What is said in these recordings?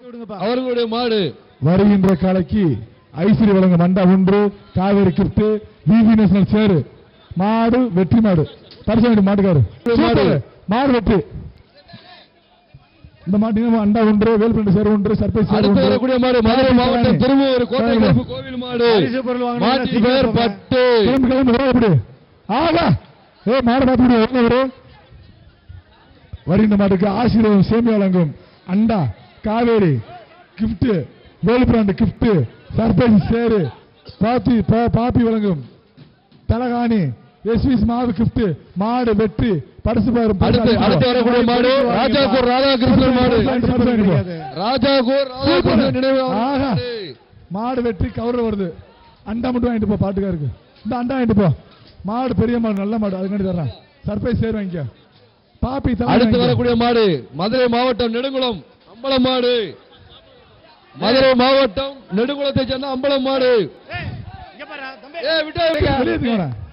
அவர்களுடைய மாடு. வருகின்ற காலைக்கு ஐஸ்வரி வழங்கும் மண்டா 1, காவேரி கிஃப்ட், விவி நேஷனல் சேரு மாடு, வெற்றி மாடு பரிசு மாட்டுக்காரு மாடு வெற்றி. இந்த மாட்டு அண்டா 1, வேல்பண்டு சேர் 1, சர்ப்ரைஸ் அடுத்து வரக்கூடிய மாடு மதுரை மாவட்டம் திருவூர் கோட்டை கோவில் மாடு. மாட்டின் பெயர் பட்டு. கிளம்பு ஆகா மாடு பார்த்து வருகின்ற மாட்டுக்கு ஆசீர்வாதம் சேமி வழங்கும் அண்டா, காவேரி கிஃப்ட், வேல்பிராண்ட் கிஃப்ட், சர்ப்ரைஸ் சேரு பாப்பி வழங்கும் தலகாணி, எஸ்விஸ் மாவு கிஃப்ட் மாடு வெற்றி பரிசு. அடுத்து வரக்கூடிய மாடு ராஜாகூர் ராதாகிருஷ்ணன் மாடு. ராஜாகூர் நினைவு மாடு வெற்றி கவுர வருது. அண்டா மட்டும் வாங்கிட்டு போ பாட்டுக்காருக்கு. இந்த அண்டா வாங்கிட்டு போ. மாடு பெரிய மாடு நல்ல மாடு அதுக்காண்டி தர்றேன். சர்ப்ரைஸ் சேர் வாங்கிக்க பாப்பி. அடுத்து வரக்கூடிய மாடு மதுரை மாவட்டம் நெடுங்குளம் அம்பலம் மாடு. மதுரை மாவட்டம் நெடுங்குளத்தை சேர்ந்த அம்பலம் மாடு.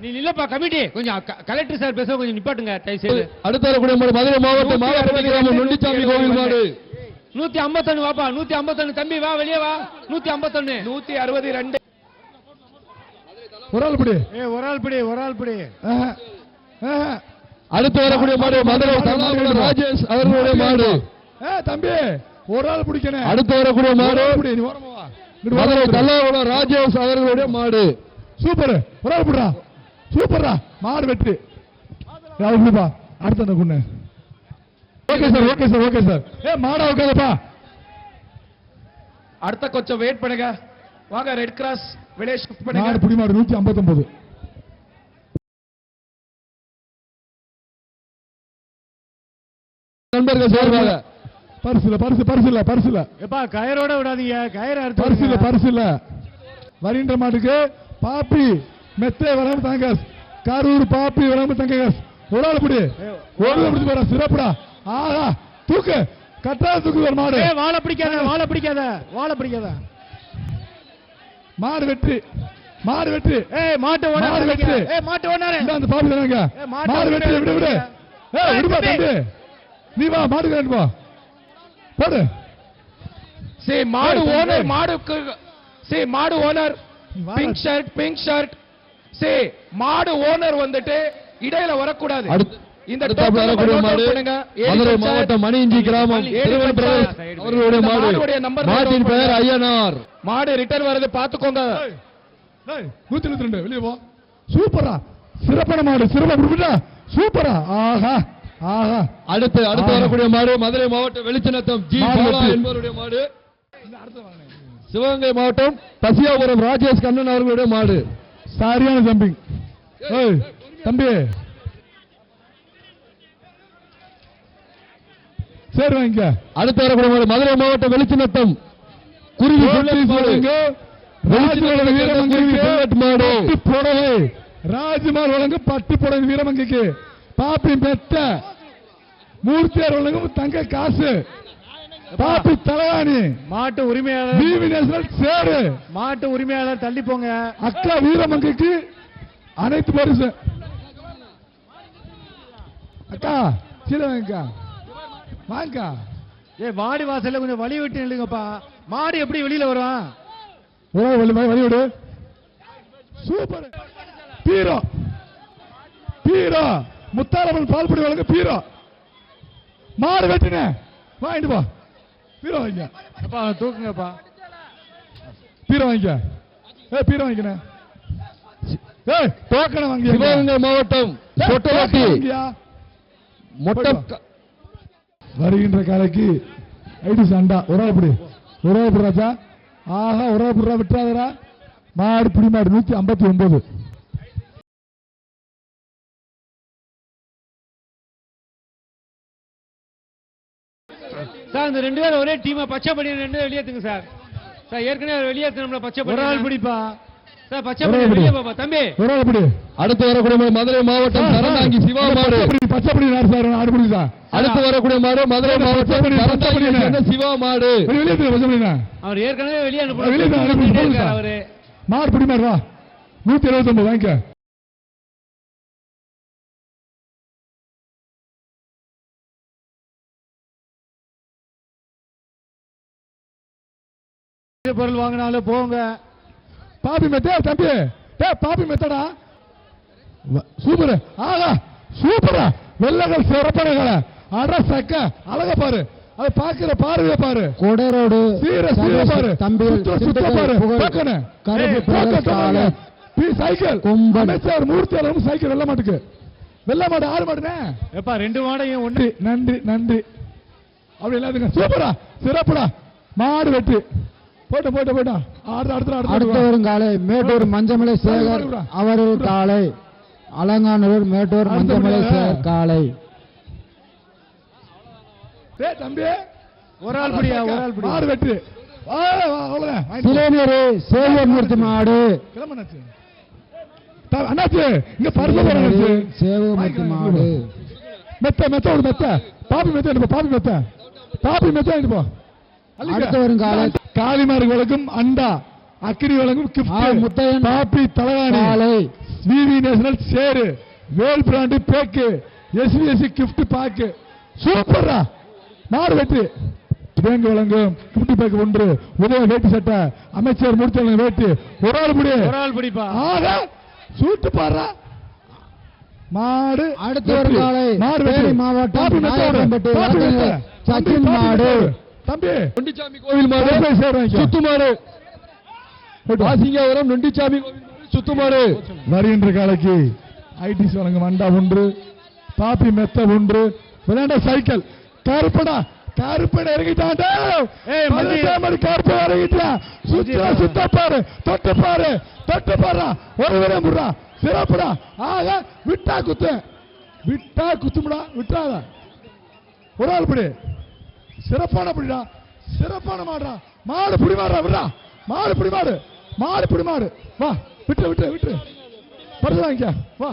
நீ நில்லப்பா கமிட்டி கொஞ்சம் கலெக்டர் சார் பேச கொஞ்சம் நிப்பாட்டுங்க. அடுத்து வரக்கூடிய மாடு மதுரை மாவட்டம் மாவட்டம் நொண்டிச்சாமி கோவில் மாடு. 151 வாப்பா 151 தம்பி வா வெளியே வா. 151 162 ஒரு ஆள் பிடி ஒரு ஆள் பிடி. அடுத்து வரக்கூடிய மாடு மதுரை ராஜேஷ் அவர்களுடைய மாடு. தம்பி ஒரு ஆள் பிடிக்கணும். அடுத்து வரக்கூடிய மாடு மதுரை தல்லாகுளம் ராஜேஷ் அவர்களுடைய மாடு. சூப்பர் ஒரு ஆள் பிடுறா. சூப்பர்ரா மாடு வெற்றி. அடுத்த குண்ணு. Okay sir okay sir okay sir. மாடா உட்காதப்பா. அடுத்த கொஞ்சம் வெயிட் பண்ணுங்க வாங்க. ரெட் கிராஸ் வெளியே ஷிஃப்ட் பண்ணுங்க. மாடு புடி மாடு 159 நண்பர்கள் சேர்வாங்க. பரிசுல கயரோட விடாதீங்க. கயிறு பரிசுல வருகின்ற மாட்டுக்கு பாப்பி மெத்தே வராம தாங்க. கரூர் பாப்பி வராம தங்க. ஒரு ஆள் பிடி போற சிறப்புடா. ஆஹா தூக்கு கட்டா தூக்கு மாடு. வாழை பிடிக்காத மாடு வெற்றி மாட்டு மாடு வெற்றி. அந்த பாப்பி தானங்க மாடு வெற்றி. விடுபா தம்பி நீ வா மாடு கட்டு போ போடு. மாடு ஓனர் மாடு ஓனர் பிங்க் ஷர்ட் மாடு ஓனர் வந்துட்டு இடையில வரக்கூடாது. இந்த மதுரை மாவட்டம் மணியஞ்சி கிராமம் அவர்களுடைய மாடு. மாட்டின் பெயர் ஐயனார். மாடு ரிட்டர்ன் வரது பாத்துக்கோங்க. 122 வெளியே போ. சூப்பரா சிறப்பான மாடு. சூப்பரா ஆஹா ஆஹா. அடுத்து வரக்கூடிய மாடு மதுரை மாவட்டம் வெளிச்சநத்தம் ஜி பாலா என்பவருடைய மாடு. சிவகங்கை மாவட்டம் பசியாபுரம் ராஜேஷ் கண்ணன் அவர்களுடைய மாடு. சரியான ஜம்பிங் தம்பி. சரி வாங்க. அடுத்து வரக்கூடிய மாடு மதுரை மாவட்டம் வெளிச்சநத்தம் குருவி ராஜ்மார் வழங்கு பட்டு புடவை வீரமங்கைக்கு. பாப்பி பெத்த மூர்த்தியார் வழங்கும் தங்க காசு. பாப்பி தலகாணி மாட்டு உரிமையாளர் சேரு மாட்டு உரிமையாளர் தள்ளி போங்க. அக்கா வீரமங்கைக்கு அனைத்து பரிசு. அக்கா சீல வாங்க. மாடி வாசல்ல கொஞ்சம் வழி விட்டு நில்லுங்கப்பா. மாடு எப்படி வெளியில வரும்? வழி விடு. சூப்பர் பீரோ முத்தாரம்மன் பால்படி வழங்க பீரோ மாடு வெட்டின வாங்கிட்டு போ. பீரோ வாங்க தூக்குங்கப்பா. பீரோ வாங்க. பீரோ வாங்கின டோக்கனை வாங்கி. சிவகங்கை மாவட்டம் வருகின்ற காலைக்கு ஐடி சண்டா. ஒரு ஆள் ராஜா. ஆஹா ஒரு ஆள் விட்டுறாதரா. மாடு புடி மாடு 159. சார் இந்த 2 பேரும் ஒரே டீமா பச்சை பண்ணி 2 பேரும் வெளியேத்துங்க சார். ஏற்கனவே வெளியேற்றணும்ல பச்சை பண்ணி. ஒரு ஆள் பிடிப்பா சார். பச்சை பண்ணி வெளியே பாப்பா தம்பி. ஒரு ஆள் பிடி. அடுத்து வரக்கூடிய மதுரை மாவட்டம் தரந்தாங்கி சிவா மாடு. பச்சை பண்ணி சார் ஆடு பிடி சார். அடுத்து வரக்கூடிய மாடு மதுரை மாவட்டம் தரந்தாங்கி சிவா மாடு. அவர் ஏற்கனவே வெளியே அனுப்புறாரு. மாடு பிடி மாடு வா 179 வாங்கிக்க. பொருள் வாங்கினாலும் போங்க. பாப்பி மெத்தே தம்பி, பாப்பி மெத்தடா சூப்பர். ஆகா சூப்பரா, வெள்ளகள் சிறப்பான அட சக்க அழக பாரு, அதை பாக்குற பார்வைய பாரு, கொடரோடு சீர சீர பாரு தம்பி சுத்த பாரு, பாக்கனே சைக்கிள் அமைச்சர் மூர்த்தியாளரும் சைக்கிள் வெள்ள மாட்டுக்கு, வெள்ள மாடு 6 மாடுனே எப்பா 2 மாடையும் ஒண்ணு. நன்றி நன்றி அப்படி எல்லாத்துக்கும் சூப்பரா சிறப்புடா. மாடு வெட்டு போட்டு போட்டு போட்டா அடுத்த வரும் காலை மேட்டூர் மஞ்சமலை சேகர் அவர்கள் காலை, அலங்காநல்லூர் மேட்டூர் மஞ்சமலை சேகர் காலை. தம்பி ஒரு ஆள் பிடியா, ஒரு ஆள் பிடி. மாடு வெட்டு சிலேனியரு சேவமூர்த்தி மாடு, அண்ணாச்சு இங்க பருப்பு சேவமூர்த்தி மாடு. மெத்த மெத்த ஒரு மெத்த பாப்பி மெத்த எடுப்போம், பாப்பி மெத்த பாப்பி மெத்த எடுப்போம். அடுத்த வரும் காலை காளிமாறு வழங்கும் அண்டா, அக்கினி வழங்கும் முத்தையன் பாப்பி தலகாணி, விவி நேஷனல் சேரு, வேல் பிராண்டு பேக்கு, எஸ்விஎஸ்சி கிஃப்ட் பாக்கு. சூப்பரா மாடு வெட்டு. பேங்க் வழங்கும் கிஃப்ட் பேக் 1, உதய வேட்டி சட்டை, அமைச்சர் முடிச்சவங்க வேட்டி, ஒரு ஆள் முடி, ஒரு ஆள் பிடிப்பா. ஆக சூட்டு பாடுறா மாடு. அடுத்த வரும் காலை மாடு தேனி மாவட்டம் நாயக்கன்பட்டி சச்சின் மாடு, தம்பி நொண்டிச்சாமி கோவில் மாடு சுத்து மாடு, வாசிங்காவரம் நொண்டிச்சாமி கோவில் மாடு சுத்து மாடு. வருகின்ற காலைக்கு ஐடிசி வழங்கும் அண்டா 1, பாப்பி மெத்த 1, விளையாண்ட சைக்கிள் கருப்படா, கருப்பட இறங்கிட்டாண்டா, கருப்பை இறங்கிட்டா, சுத்த சுத்த பாரு, தொட்டு பாரு, தொட்டு பாரு, ஒரு விட முடுறா சிறப்புடா. ஆக விட்டா குத்து, விட்டா குத்துமுடா, விட்டாத ஒரு ஆள் பிடி, சிறப்பான பிடிடா, சிறப்பான மாடுறா, மாடு பிடி மாடுறா, விடுறா மாடு பிடி மாடு, மாடு பிடி மாடு, வா விட்டு விட்டு விட்டு பரிசு வாங்கிக்க வா.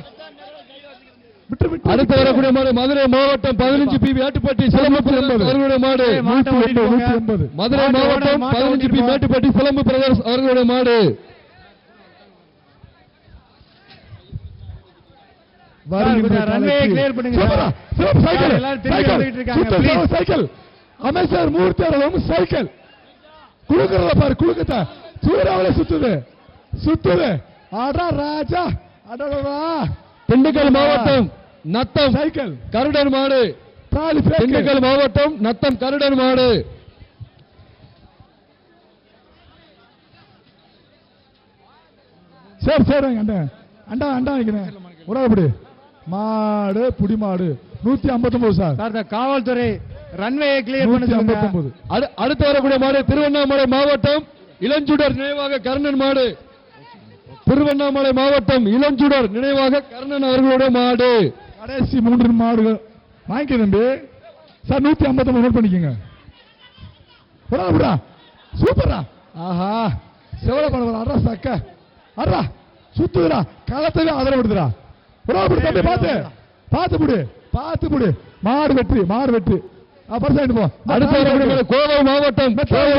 அடுத்த வரக்கூடிய மாடு மதுரை மாவட்டம் 15 பி மேட்டுப்பட்டி சிலம்பு பிரதர்ஸ் அவர்களுடைய மாடு, மதுரை மாவட்டம் 15 பி மேட்டுப்பட்டி சிலம்பு பிரதர்ஸ் அவர்களுடைய மாடு. சைக்கிள் அமைச்சர் மூர்த்தியாளரும் சைக்கிள் குழுக்கிறத பாரு, குழுக்கத்தை சூறாவளி சுத்துது சுத்துது. அடா ராஜா, அடடா. திண்டுக்கல் மாவட்டம் நத்தம் சைக்கிள் கருடன் மாடு, திண்டுக்கல் மாவட்டம் நத்தம் கருடன் மாடு. சரி சரி அண்டா அண்டா அண்டா வைக்கிறேன் உடம்படி மாடு புடி மாடு 159 சார். காவல்துறை ரன்வே கிளியர் பண்ணி 159. அடுத்து வரக்கூடிய மாடு திருவண்ணாமலை மாவட்டம் இளஞ்சுடர் நினைவாக கர்ணன் மாடு, திருவண்ணாமலை மாவட்டம் இளஞ்சுடர் நினைவாக கர்ணன் அவர்களுடைய மாடு. கடைசி 3 மாடுகள் வாங்கிக்க தம்பி சார். 159 நோட் பண்ணிக்கோங்க. சூப்பரா. ஆஹா செவல படம் அட்ரா சக்க அட்ரா சுத்துறா, களத்தவே ஆதரவுடுறா. தம்பி பார்த்து பார்த்து புடு, பார்த்து புடு. மாடு வெற்றி, மாடு வெற்றி. அடுத்த கோவை மாவட்டம்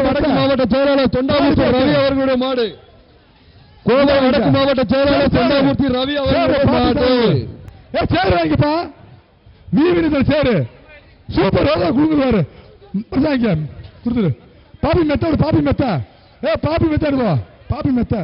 வடக்கு மாவட்ட செயலாளர் தொண்டாமூர்த்தி ரவி அவர்களுடைய மாடு, கோவை வடக்கு மாவட்ட செயலாளர் தொண்டாமூர்த்தி ரவி அவர்களுடைய மாடு. சேரு வாங்கிப்பா, வீவினத்தில் சேரு சூப்பர் குடுங்குவாரு கொடுத்துரு. பாப்பி மெத்த, பாப்பி மெத்த, பாப்பி மெத்த, பாப்பி மெத்த.